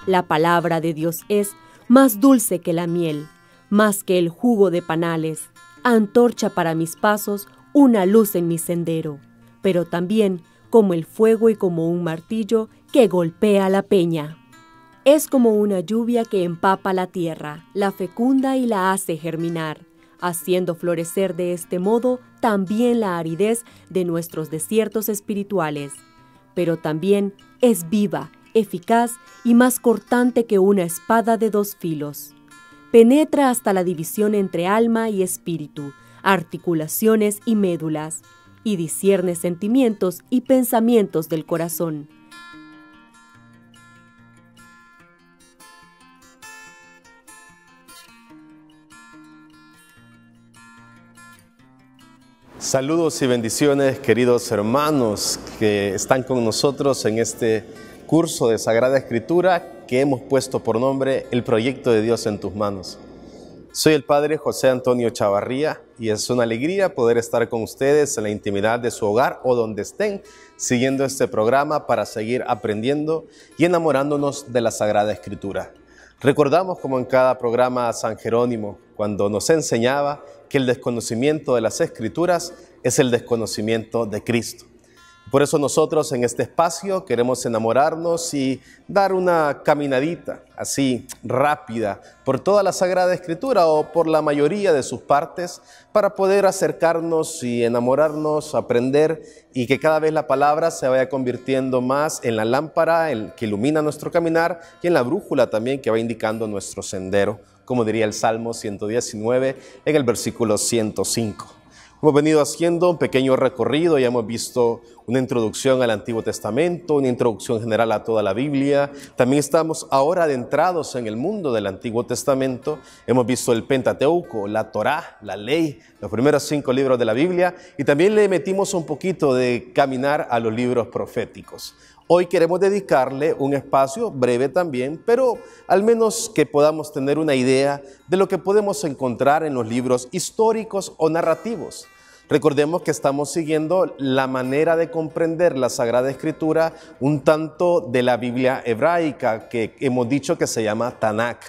La palabra de Dios es más dulce que la miel, más que el jugo de panales, antorcha para mis pasos, una luz en mi sendero, pero también como el fuego y como un martillo que golpea la peña. Es como una lluvia que empapa la tierra, la fecunda y la hace germinar, haciendo florecer de este modo también la aridez de nuestros desiertos espirituales. Pero también es viva, eficaz y más cortante que una espada de dos filos. Penetra hasta la división entre alma y espíritu, articulaciones y médulas, y discierne sentimientos y pensamientos del corazón. Saludos y bendiciones, queridos hermanos que están con nosotros en este curso de Sagrada Escritura que hemos puesto por nombre El Proyecto de Dios en tus manos. Soy el Padre José Antonio Chavarría y es una alegría poder estar con ustedes en la intimidad de su hogar o donde estén siguiendo este programa para seguir aprendiendo y enamorándonos de la Sagrada Escritura. Recordamos como en cada programa a San Jerónimo cuando nos enseñaba que el desconocimiento de las Escrituras es el desconocimiento de Cristo. Por eso nosotros en este espacio queremos enamorarnos y dar una caminadita así rápida por toda la Sagrada Escritura o por la mayoría de sus partes para poder acercarnos y enamorarnos, aprender y que cada vez la palabra se vaya convirtiendo más en la lámpara que ilumina nuestro caminar y en la brújula también que va indicando nuestro sendero, como diría el Salmo 119 en el versículo 105. Hemos venido haciendo un pequeño recorrido, ya hemos visto una introducción al Antiguo Testamento, una introducción general a toda la Biblia. También estamos ahora adentrados en el mundo del Antiguo Testamento. Hemos visto el Pentateuco, la Torá, la ley, los primeros 5 libros de la Biblia y también le metimos un poquito de caminar a los libros proféticos. Hoy queremos dedicarle un espacio breve también, pero al menos que podamos tener una idea de lo que podemos encontrar en los libros históricos o narrativos. Recordemos que estamos siguiendo la manera de comprender la Sagrada Escritura un tanto de la Biblia hebraica, que hemos dicho que se llama Tanakh,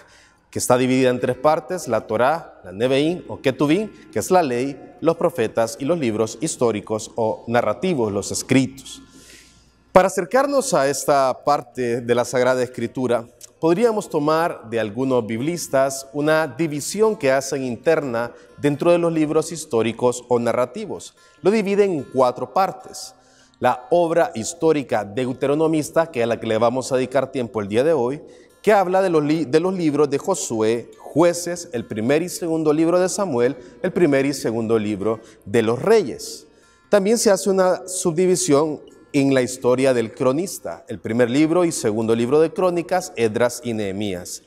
que está dividida en 3 partes, la Torá, la Nevi'im o Ketuvim, que es la ley, los profetas y los libros históricos o narrativos, los escritos. Para acercarnos a esta parte de la Sagrada Escritura, podríamos tomar de algunos biblistas una división que hacen interna dentro de los libros históricos o narrativos. Lo dividen en 4 partes. La obra histórica deuteronomista, que es a la que le vamos a dedicar tiempo el día de hoy, que habla de los libros de Josué, Jueces, el primer y segundo libro de Samuel, el primer y segundo libro de los Reyes. También se hace una subdivisión en la historia del cronista, el primer libro y segundo libro de Crónicas, Esdras y Nehemías.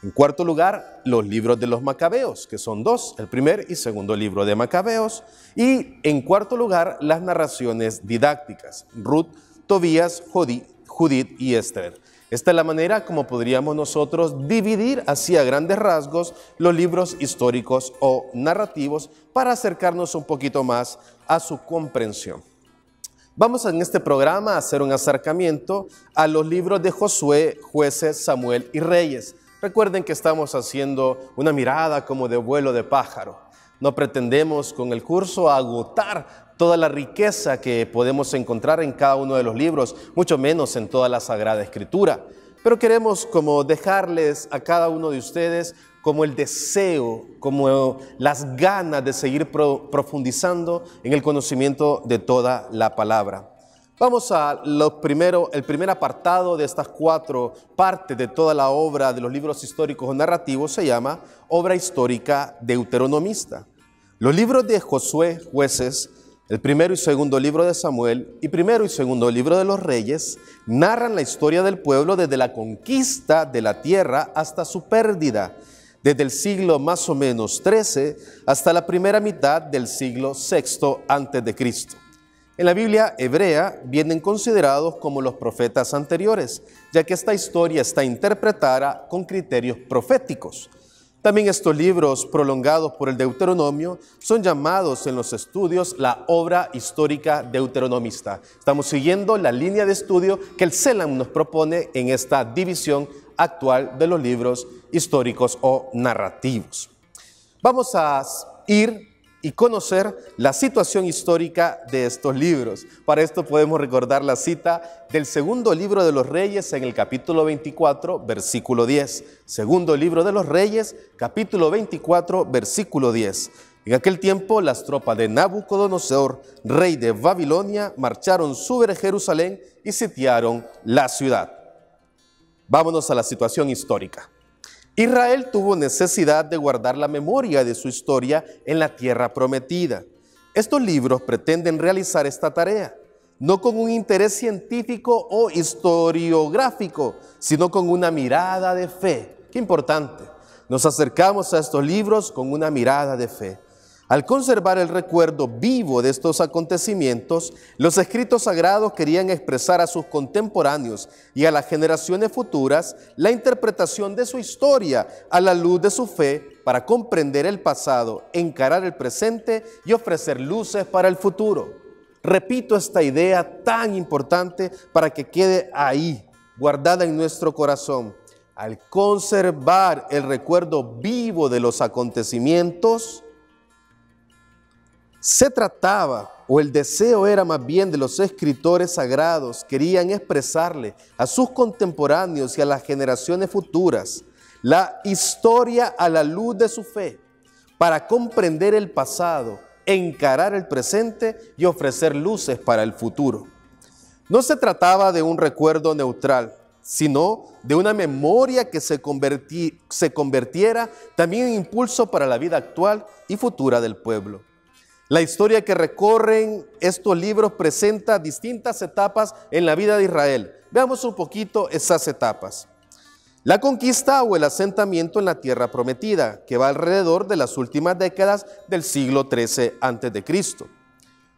En cuarto lugar, los libros de los Macabeos, que son 2, el primer y segundo libro de Macabeos. Y en cuarto lugar, las narraciones didácticas, Ruth, Tobías, Judith y Esther. Esta es la manera como podríamos nosotros dividir así a grandes rasgos los libros históricos o narrativos para acercarnos un poquito más a su comprensión. Vamos en este programa a hacer un acercamiento a los libros de Josué, Jueces, Samuel y Reyes. Recuerden que estamos haciendo una mirada como de vuelo de pájaro. No pretendemos con el curso agotar toda la riqueza que podemos encontrar en cada uno de los libros, mucho menos en toda la Sagrada Escritura. Pero queremos como dejarles a cada uno de ustedes como el deseo, como las ganas de seguir profundizando en el conocimiento de toda la palabra. Vamos a el primer apartado de estas 4 partes de toda la obra de los libros históricos o narrativos se llama obra histórica deuteronomista. Los libros de Josué, Jueces, el primero y segundo libro de Samuel y primero y segundo libro de los Reyes narran la historia del pueblo desde la conquista de la tierra hasta su pérdida, desde el siglo más o menos 13 hasta la primera mitad del siglo VI antes de Cristo. En la Biblia hebrea vienen considerados como los profetas anteriores, ya que esta historia está interpretada con criterios proféticos. También estos libros prolongados por el Deuteronomio son llamados en los estudios la obra histórica deuteronomista. Estamos siguiendo la línea de estudio que el CELAM nos propone en esta división actual de los libros históricos o narrativos. Vamos a ir y conocer la situación histórica de estos libros. Para esto podemos recordar la cita del segundo libro de los Reyes en el capítulo 24, versículo 10. Segundo libro de los Reyes, capítulo 24, versículo 10. En aquel tiempo, las tropas de Nabucodonosor, rey de Babilonia, marcharon sobre Jerusalén y sitiaron la ciudad. Vámonos a la situación histórica. Israel tuvo necesidad de guardar la memoria de su historia en la tierra prometida. Estos libros pretenden realizar esta tarea, no con un interés científico o historiográfico, sino con una mirada de fe. Qué importante. Nos acercamos a estos libros con una mirada de fe. Al conservar el recuerdo vivo de estos acontecimientos, los escritos sagrados querían expresar a sus contemporáneos y a las generaciones futuras la interpretación de su historia a la luz de su fe para comprender el pasado, encarar el presente y ofrecer luces para el futuro. Repito esta idea tan importante para que quede ahí, guardada en nuestro corazón. Al conservar el recuerdo vivo de los acontecimientos, se trataba, o el deseo era más bien de los escritores sagrados, querían expresarle a sus contemporáneos y a las generaciones futuras la historia a la luz de su fe, para comprender el pasado, encarar el presente y ofrecer luces para el futuro. No se trataba de un recuerdo neutral, sino de una memoria que se convirtiera también en impulso para la vida actual y futura del pueblo. La historia que recorren estos libros presenta distintas etapas en la vida de Israel. Veamos un poquito esas etapas. La conquista o el asentamiento en la tierra prometida, que va alrededor de las últimas décadas del siglo XIII a.C.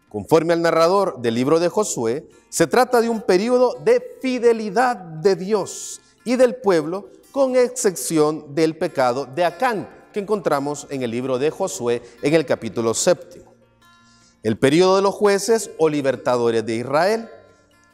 Conforme al narrador del libro de Josué, se trata de un periodo de fidelidad de Dios y del pueblo, con excepción del pecado de Acán, que encontramos en el libro de Josué en el capítulo 7. El periodo de los jueces o libertadores de Israel,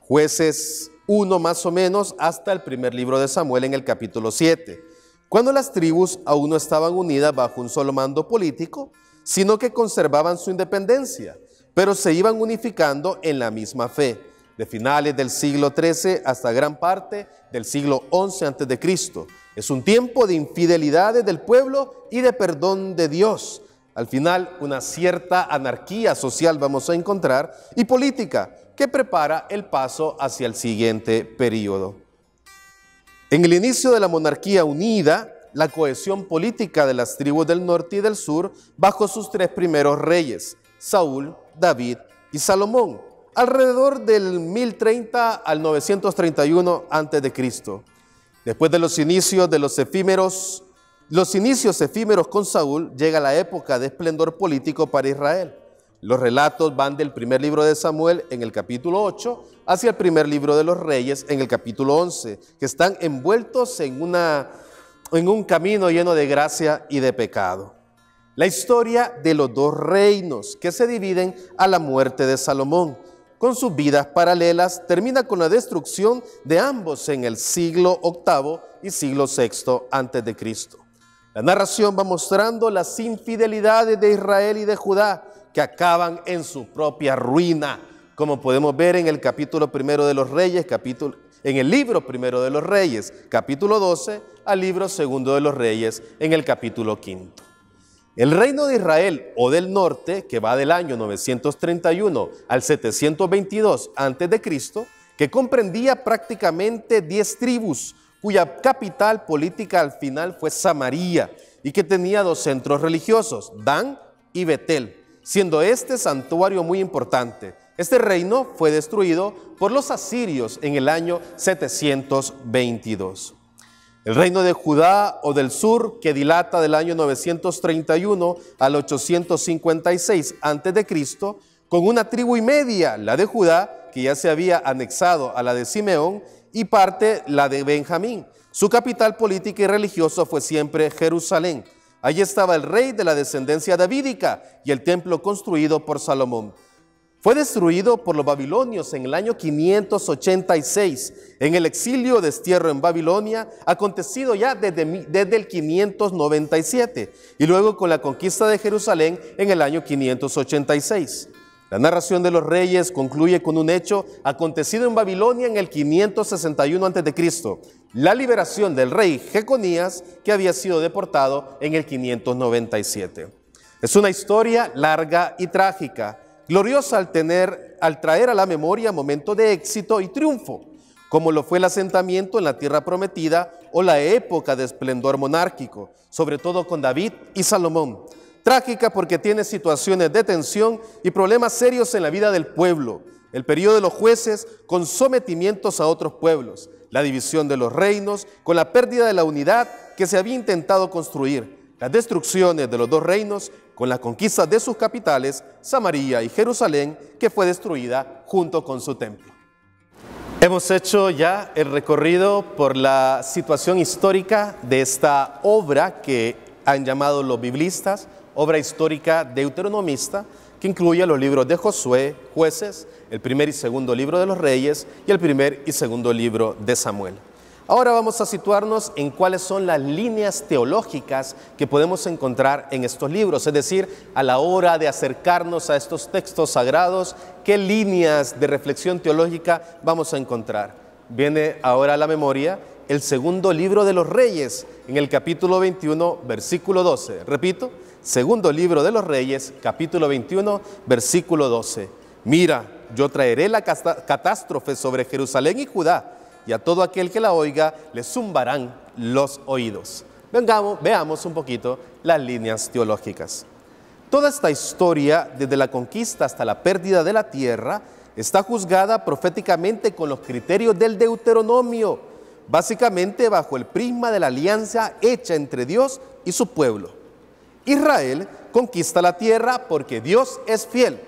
jueces 1 más o menos hasta el primer libro de Samuel en el capítulo 7, cuando las tribus aún no estaban unidas bajo un solo mando político, sino que conservaban su independencia, pero se iban unificando en la misma fe, de finales del siglo XIII hasta gran parte del siglo XI a.C. Es un tiempo de infidelidades del pueblo y de perdón de Dios. Al final, una cierta anarquía social vamos a encontrar y política que prepara el paso hacia el siguiente periodo. En el inicio de la monarquía unida, la cohesión política de las tribus del norte y del sur bajo sus tres primeros reyes, Saúl, David y Salomón, alrededor del 1030 al 931 a.C. Después de los inicios efímeros con Saúl, llega la época de esplendor político para Israel. Los relatos van del primer libro de Samuel en el capítulo 8 hacia el primer libro de los Reyes en el capítulo 11, que están envueltos en un camino lleno de gracia y de pecado. La historia de los dos reinos que se dividen a la muerte de Salomón, con sus vidas paralelas, termina con la destrucción de ambos en el siglo VIII y siglo VI a.C. La narración va mostrando las infidelidades de Israel y de Judá que acaban en su propia ruina, como podemos ver en el capítulo primero de los Reyes, en el libro primero de los Reyes, capítulo 12, al libro segundo de los Reyes, en el capítulo 5. El reino de Israel o del norte, que va del año 931 al 722 a.C., que comprendía prácticamente 10 tribus, cuya capital política al final fue Samaria y que tenía dos centros religiosos, Dan y Betel, siendo este santuario muy importante. Este reino fue destruido por los asirios en el año 722. El reino de Judá o del sur, que dilata del año 931 al 856 a.C., con una tribu y media, la de Judá, que ya se había anexado a la de Simeón, y parte la de Benjamín. Su capital política y religiosa fue siempre Jerusalén. Allí estaba el rey de la descendencia davídica y el templo construido por Salomón. Fue destruido por los babilonios en el año 586, en el exilio o destierro en Babilonia, acontecido ya desde el 597, y luego con la conquista de Jerusalén en el año 586. La narración de los reyes concluye con un hecho acontecido en Babilonia en el 561 a.C., la liberación del rey Jeconías, que había sido deportado en el 597. Es una historia larga y trágica, gloriosa al traer a la memoria momentos de éxito y triunfo, como lo fue el asentamiento en la tierra prometida o la época de esplendor monárquico, sobre todo con David y Salomón. Trágica porque tiene situaciones de tensión y problemas serios en la vida del pueblo, el periodo de los jueces con sometimientos a otros pueblos, la división de los reinos con la pérdida de la unidad que se había intentado construir, las destrucciones de los dos reinos con la conquista de sus capitales, Samaria y Jerusalén, que fue destruida junto con su templo. Hemos hecho ya el recorrido por la situación histórica de esta obra que han llamado los biblistas, obra histórica deuteronomista, que incluye los libros de Josué, Jueces, el primer y segundo libro de los Reyes y el primer y segundo libro de Samuel. Ahora vamos a situarnos en cuáles son las líneas teológicas que podemos encontrar en estos libros, es decir, a la hora de acercarnos a estos textos sagrados, ¿qué líneas de reflexión teológica vamos a encontrar? Viene ahora a la memoria el segundo libro de los Reyes, en el capítulo 21, versículo 12. Repito, segundo libro de los Reyes, capítulo 21, versículo 12. Mira, yo traeré la catástrofe sobre Jerusalén y Judá, y a todo aquel que la oiga le zumbarán los oídos. Veamos un poquito las líneas teológicas. Toda esta historia, desde la conquista hasta la pérdida de la tierra, está juzgada proféticamente con los criterios del Deuteronomio, básicamente bajo el prisma de la alianza hecha entre Dios y su pueblo. Israel conquista la tierra porque Dios es fiel.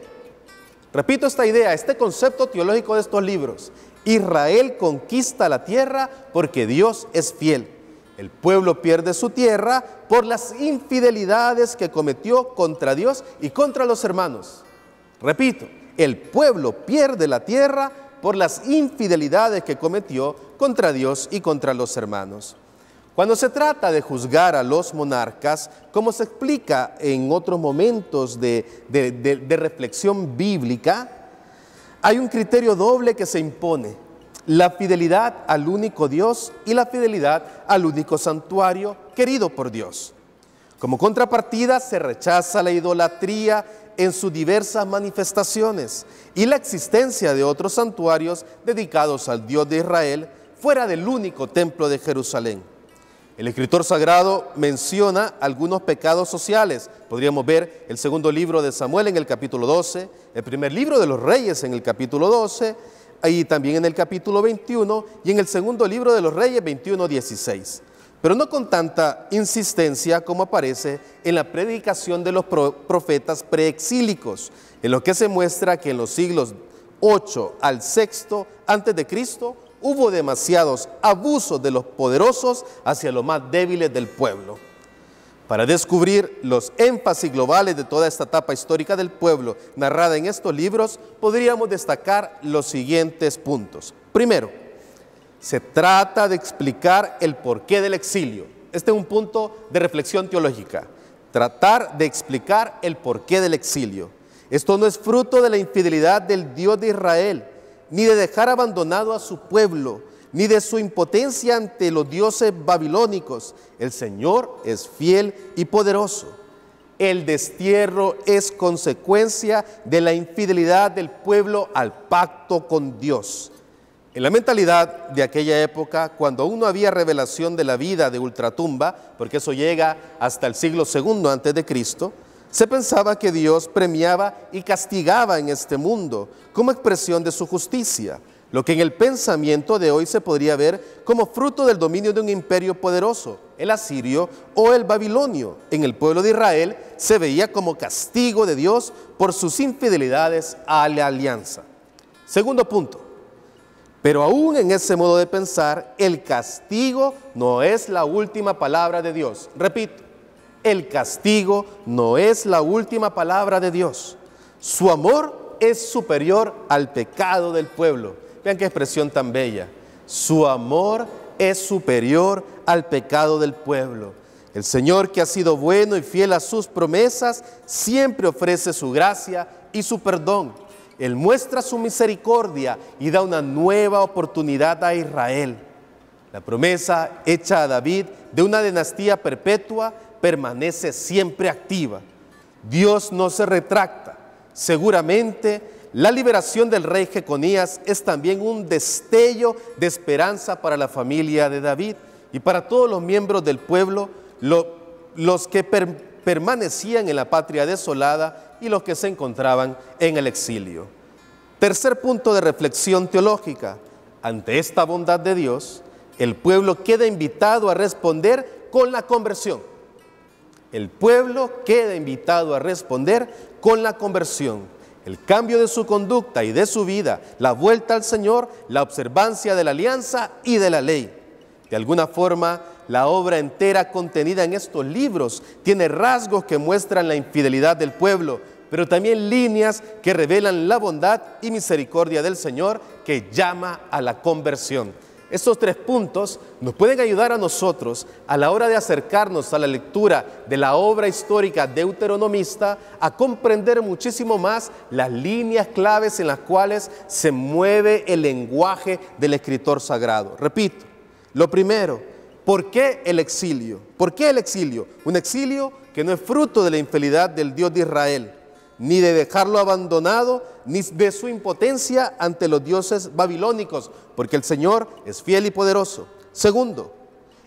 Repito esta idea, este concepto teológico de estos libros. Israel conquista la tierra porque Dios es fiel. El pueblo pierde su tierra por las infidelidades que cometió contra Dios y contra los hermanos. Repito, el pueblo pierde la tierra por las infidelidades que cometió contra Dios y contra los hermanos. Cuando se trata de juzgar a los monarcas, como se explica en otros momentos de reflexión bíblica, hay un criterio doble que se impone: la fidelidad al único Dios y la fidelidad al único santuario querido por Dios. Como contrapartida, se rechaza la idolatría en sus diversas manifestaciones y la existencia de otros santuarios dedicados al Dios de Israel fuera del único templo de Jerusalén. El escritor sagrado menciona algunos pecados sociales. Podríamos ver el segundo libro de Samuel en el capítulo 12, el primer libro de los Reyes en el capítulo 12, y también en el capítulo 21, y en el segundo libro de los Reyes 21-16. Pero no con tanta insistencia como aparece en la predicación de los profetas preexílicos, en lo que se muestra que en los siglos 8 al 6 antes de Cristo hubo demasiados abusos de los poderosos hacia los más débiles del pueblo. Para descubrir los énfasis globales de toda esta etapa histórica del pueblo narrada en estos libros, podríamos destacar los siguientes puntos. Primero, se trata de explicar el porqué del exilio. Este es un punto de reflexión teológica. Tratar de explicar el porqué del exilio. Esto no es fruto de la infidelidad del Dios de Israel, ni de dejar abandonado a su pueblo, ni de su impotencia ante los dioses babilónicos. El Señor es fiel y poderoso. El destierro es consecuencia de la infidelidad del pueblo al pacto con Dios. En la mentalidad de aquella época, cuando aún no había revelación de la vida de ultratumba, porque eso llega hasta el siglo II antes de Cristo, se pensaba que Dios premiaba y castigaba en este mundo como expresión de su justicia, lo que en el pensamiento de hoy se podría ver como fruto del dominio de un imperio poderoso, el asirio o el babilonio. En el pueblo de Israel se veía como castigo de Dios por sus infidelidades a la alianza. Segundo punto, pero aún en ese modo de pensar, el castigo no es la última palabra de Dios. Repito, el castigo no es la última palabra de Dios. Su amor es superior al pecado del pueblo. Vean qué expresión tan bella. Su amor es superior al pecado del pueblo. El Señor, que ha sido bueno y fiel a sus promesas, siempre ofrece su gracia y su perdón. Él muestra su misericordia y da una nueva oportunidad a Israel. La promesa hecha a David de una dinastía perpetua permanece siempre activa. Dios no se retracta. Seguramente la liberación del rey Jeconías es también un destello de esperanza para la familia de David y para todos los miembros del pueblo, los que permanecían en la patria desolada y los que se encontraban en el exilio. Tercer punto de reflexión teológica. Ante esta bondad de Dios, el pueblo queda invitado a responder con la conversión. El pueblo queda invitado a responder con la conversión. El cambio de su conducta y de su vida, la vuelta al Señor, la observancia de la alianza y de la ley. De alguna forma, la obra entera contenida en estos libros tiene rasgos que muestran la infidelidad del pueblo, pero también líneas que revelan la bondad y misericordia del Señor que llama a la conversión. Estos tres puntos nos pueden ayudar a nosotros a la hora de acercarnos a la lectura de la obra histórica deuteronomista a comprender muchísimo más las líneas claves en las cuales se mueve el lenguaje del escritor sagrado. Repito, lo primero, ¿por qué el exilio? ¿Por qué el exilio? Un exilio que no es fruto de la infidelidad del Dios de Israel, ni de dejarlo abandonado, ni de su impotencia ante los dioses babilónicos, porque el Señor es fiel y poderoso. Segundo,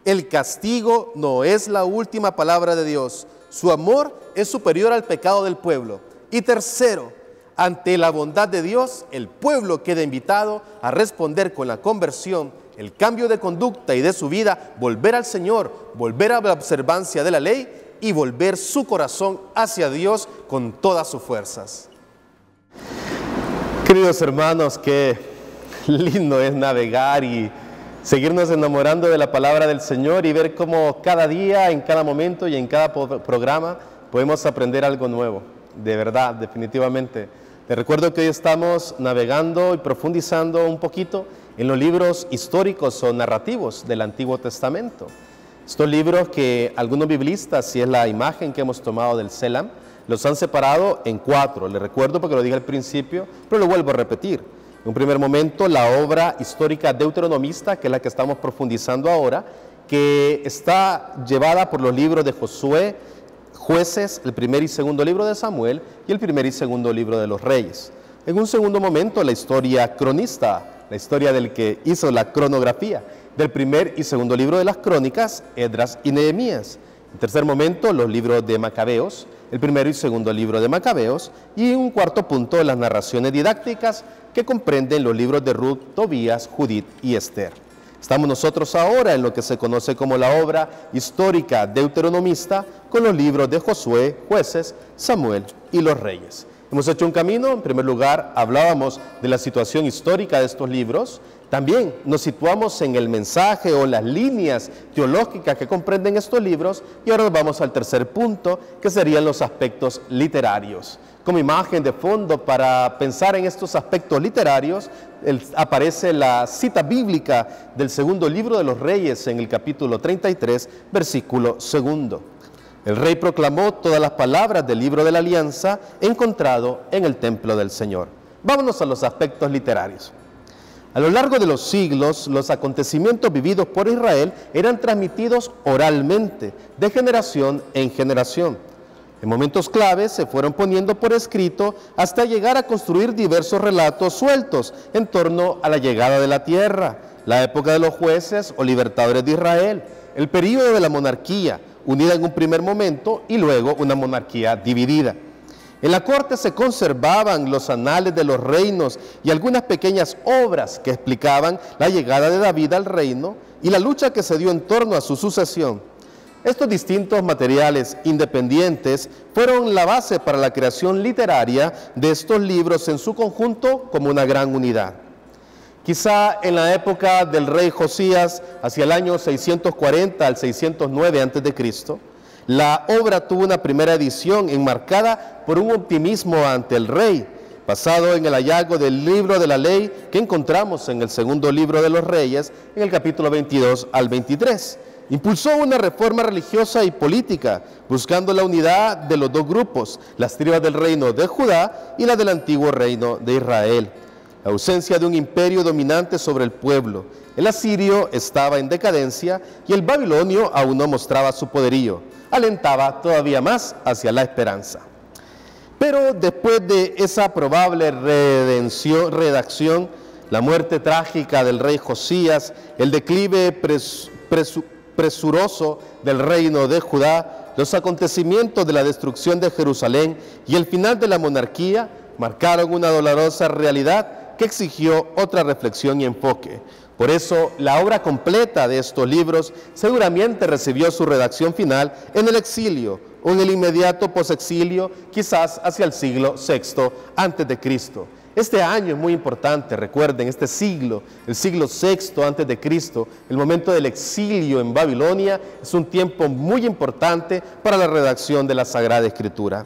el castigo no es la última palabra de Dios. Su amor es superior al pecado del pueblo. Y tercero, ante la bondad de Dios, el pueblo queda invitado a responder con la conversión, el cambio de conducta y de su vida, volver al Señor, volver a la observancia de la ley y volver su corazón hacia Dios con todas sus fuerzas. Queridos hermanos, qué lindo es navegar y seguirnos enamorando de la palabra del Señor y ver cómo cada día, en cada momento y en cada programa podemos aprender algo nuevo. De verdad, definitivamente. Les recuerdo que hoy estamos navegando y profundizando un poquito en los libros históricos o narrativos del Antiguo Testamento. Estos libros que algunos biblistas, si es la imagen que hemos tomado del Selam, los han separado en 4. Les recuerdo porque lo dije al principio, pero lo vuelvo a repetir. En un primer momento, la obra histórica deuteronomista, que es la que estamos profundizando ahora, que está llevada por los libros de Josué, Jueces, el primer y segundo libro de Samuel y el primer y segundo libro de los Reyes. En un segundo momento, la historia cronista, la historia del que hizo la cronografía del primer y segundo libro de las crónicas, Esdras y Nehemías. En tercer momento, los libros de Macabeos, el primero y segundo libro de Macabeos, y en un cuarto punto, las narraciones didácticas que comprenden los libros de Ruth, Tobías, Judith y Esther. Estamos nosotros ahora en lo que se conoce como la obra histórica deuteronomista con los libros de Josué, Jueces, Samuel y los Reyes. Hemos hecho un camino. En primer lugar, hablábamos de la situación histórica de estos libros. También nos situamos en el mensaje o las líneas teológicas que comprenden estos libros y ahora nos vamos al tercer punto, que serían los aspectos literarios. Como imagen de fondo para pensar en estos aspectos literarios, aparece la cita bíblica del segundo libro de los Reyes en el capítulo 33, versículo 2. El rey proclamó todas las palabras del libro de la alianza encontrado en el templo del Señor. Vámonos a los aspectos literarios. A lo largo de los siglos, los acontecimientos vividos por Israel eran transmitidos oralmente, de generación en generación. En momentos claves se fueron poniendo por escrito hasta llegar a construir diversos relatos sueltos en torno a la llegada de la tierra, la época de los jueces o libertadores de Israel, el período de la monarquía, unida en un primer momento y luego una monarquía dividida. En la corte se conservaban los anales de los reinos y algunas pequeñas obras que explicaban la llegada de David al reino y la lucha que se dio en torno a su sucesión. Estos distintos materiales independientes fueron la base para la creación literaria de estos libros en su conjunto como una gran unidad. Quizá en la época del rey Josías, hacia el año 640 al 609 a.C., la obra tuvo una primera edición enmarcada por un optimismo ante el rey, basado en el hallazgo del libro de la ley que encontramos en el segundo libro de los Reyes, en el capítulo 22 al 23. Impulsó una reforma religiosa y política, buscando la unidad de los dos grupos, las tribus del reino de Judá y la del antiguo reino de Israel. La ausencia de un imperio dominante sobre el pueblo. El asirio estaba en decadencia y el babilonio aún no mostraba su poderío. Alentaba todavía más hacia la esperanza. Pero después de esa probable redacción, la muerte trágica del rey Josías, el declive presuroso del reino de Judá, los acontecimientos de la destrucción de Jerusalén y el final de la monarquía marcaron una dolorosa realidad que exigió otra reflexión y enfoque. Por eso, la obra completa de estos libros seguramente recibió su redacción final en el exilio o en el inmediato posexilio, quizás hacia el siglo VI antes de Cristo. Este año es muy importante, recuerden, este siglo, el siglo VI antes de Cristo, el momento del exilio en Babilonia, es un tiempo muy importante para la redacción de la Sagrada Escritura.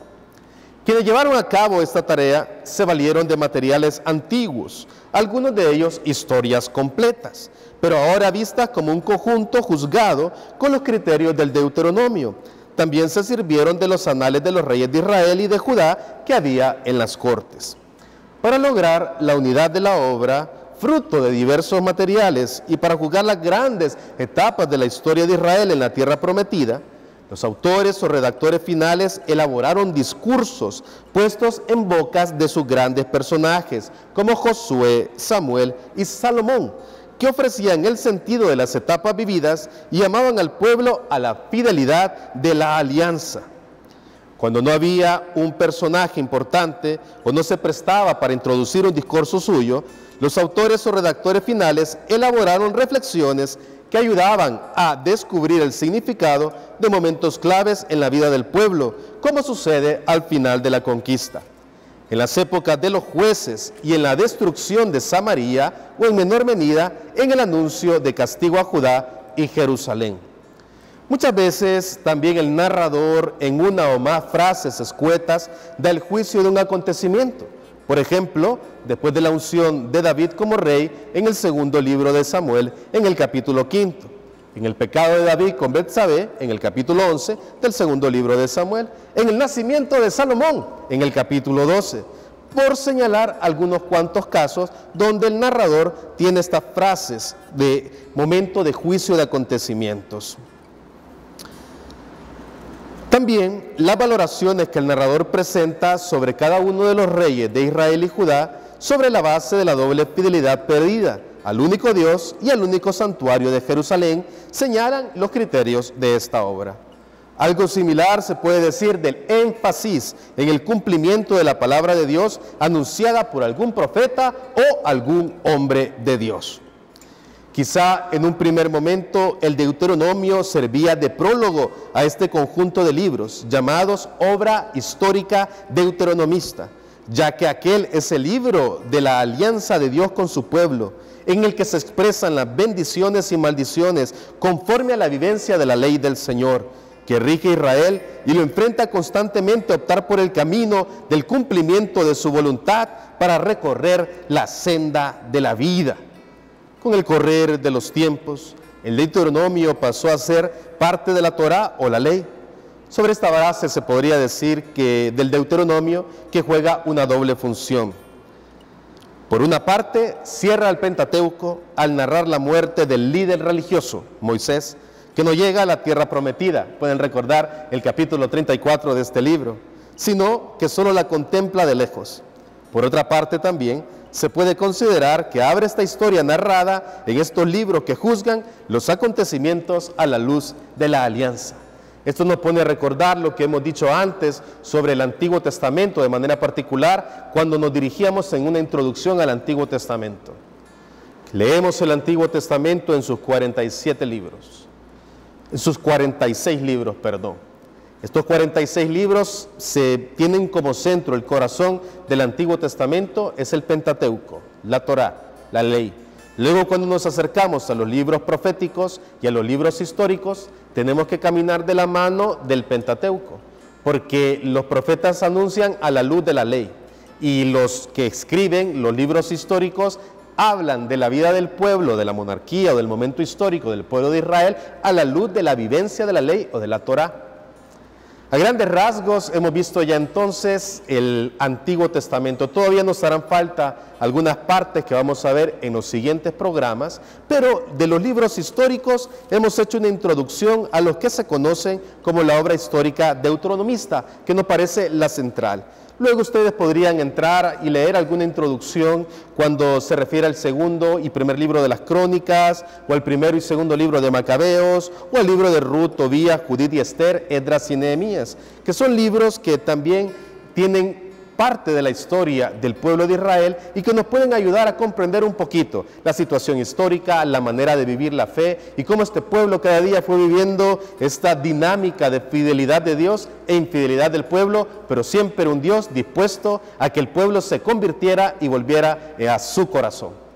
Quienes llevaron a cabo esta tarea se valieron de materiales antiguos, algunos de ellos historias completas, pero ahora vistas como un conjunto juzgado con los criterios del Deuteronomio. También se sirvieron de los anales de los reyes de Israel y de Judá que había en las cortes. Para lograr la unidad de la obra, fruto de diversos materiales, y para juzgar las grandes etapas de la historia de Israel en la tierra prometida, los autores o redactores finales elaboraron discursos puestos en bocas de sus grandes personajes, como Josué, Samuel y Salomón, que ofrecían el sentido de las etapas vividas y llamaban al pueblo a la fidelidad de la alianza. Cuando no había un personaje importante o no se prestaba para introducir un discurso suyo, los autores o redactores finales elaboraron reflexiones que ayudaban a descubrir el significado de momentos claves en la vida del pueblo, como sucede al final de la conquista. En las épocas de los jueces y en la destrucción de Samaria, o en menor medida, en el anuncio de castigo a Judá y Jerusalén. Muchas veces también el narrador, en una o más frases escuetas, da el juicio de un acontecimiento. Por ejemplo, después de la unción de David como rey, en el segundo libro de Samuel, en el capítulo 5. En el pecado de David con Betsabé, en el capítulo 11 del segundo libro de Samuel. En el nacimiento de Salomón, en el capítulo 12. Por señalar algunos cuantos casos donde el narrador tiene estas frases de momento de juicio de acontecimientos. También las valoraciones que el narrador presenta sobre cada uno de los reyes de Israel y Judá sobre la base de la doble fidelidad perdida al único Dios y al único santuario de Jerusalén señalan los criterios de esta obra. Algo similar se puede decir del énfasis en el cumplimiento de la palabra de Dios anunciada por algún profeta o algún hombre de Dios. Quizá en un primer momento el Deuteronomio servía de prólogo a este conjunto de libros llamados obra histórica deuteronomista, ya que aquel es el libro de la alianza de Dios con su pueblo, en el que se expresan las bendiciones y maldiciones conforme a la vivencia de la ley del Señor, que rige a Israel y lo enfrenta constantemente a optar por el camino del cumplimiento de su voluntad para recorrer la senda de la vida. Con el correr de los tiempos, el Deuteronomio pasó a ser parte de la Torá o la ley. Sobre esta base se podría decir que del Deuteronomio que juega una doble función. Por una parte, cierra el Pentateuco al narrar la muerte del líder religioso, Moisés, que no llega a la tierra prometida, pueden recordar el capítulo 34 de este libro, sino que solo la contempla de lejos. Por otra parte también, se puede considerar que abre esta historia narrada en estos libros que juzgan los acontecimientos a la luz de la alianza. Esto nos pone a recordar lo que hemos dicho antes sobre el Antiguo Testamento, de manera particular cuando nos dirigíamos en una introducción al Antiguo Testamento. Leemos el Antiguo Testamento en sus 46 libros. Estos 46 libros tienen como centro, el corazón del Antiguo Testamento es el Pentateuco, la Torá, la ley. Luego, cuando nos acercamos a los libros proféticos y a los libros históricos, tenemos que caminar de la mano del Pentateuco, porque los profetas anuncian a la luz de la ley y los que escriben los libros históricos hablan de la vida del pueblo, de la monarquía o del momento histórico del pueblo de Israel a la luz de la vivencia de la ley o de la Torá. A grandes rasgos hemos visto ya entonces el Antiguo Testamento. Todavía nos harán falta algunas partes que vamos a ver en los siguientes programas, pero de los libros históricos hemos hecho una introducción a los que se conocen como la obra histórica deuteronomista, que nos parece la central. Luego ustedes podrían entrar y leer alguna introducción cuando se refiere al segundo y primer libro de las Crónicas, o al primero y segundo libro de Macabeos, o al libro de Ruth, Tobías, Judith y Esther, Esdras y Nehemías, que son libros que también tienen parte de la historia del pueblo de Israel y que nos pueden ayudar a comprender un poquito la situación histórica, la manera de vivir la fe y cómo este pueblo cada día fue viviendo esta dinámica de fidelidad de Dios e infidelidad del pueblo, pero siempre un Dios dispuesto a que el pueblo se convirtiera y volviera a su corazón.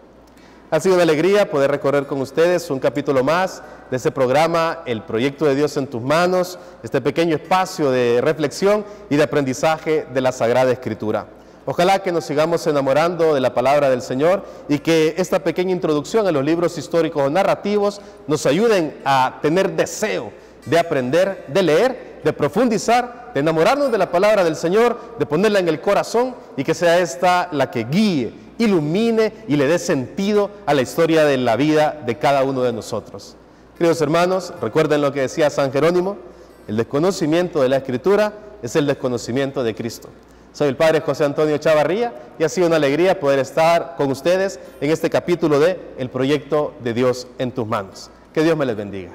Ha sido una alegría poder recorrer con ustedes un capítulo más de este programa, El Proyecto de Dios en tus manos, este pequeño espacio de reflexión y de aprendizaje de la Sagrada Escritura. Ojalá que nos sigamos enamorando de la palabra del Señor y que esta pequeña introducción a los libros históricos o narrativos nos ayuden a tener deseo de aprender, de leer, de profundizar, de enamorarnos de la palabra del Señor, de ponerla en el corazón y que sea esta la que guíe, ilumine y le dé sentido a la historia de la vida de cada uno de nosotros. Queridos hermanos, recuerden lo que decía San Jerónimo: el desconocimiento de la Escritura es el desconocimiento de Cristo. Soy el Padre José Antonio Chavarría y ha sido una alegría poder estar con ustedes en este capítulo de El Proyecto de Dios en tus manos. Que Dios me les bendiga.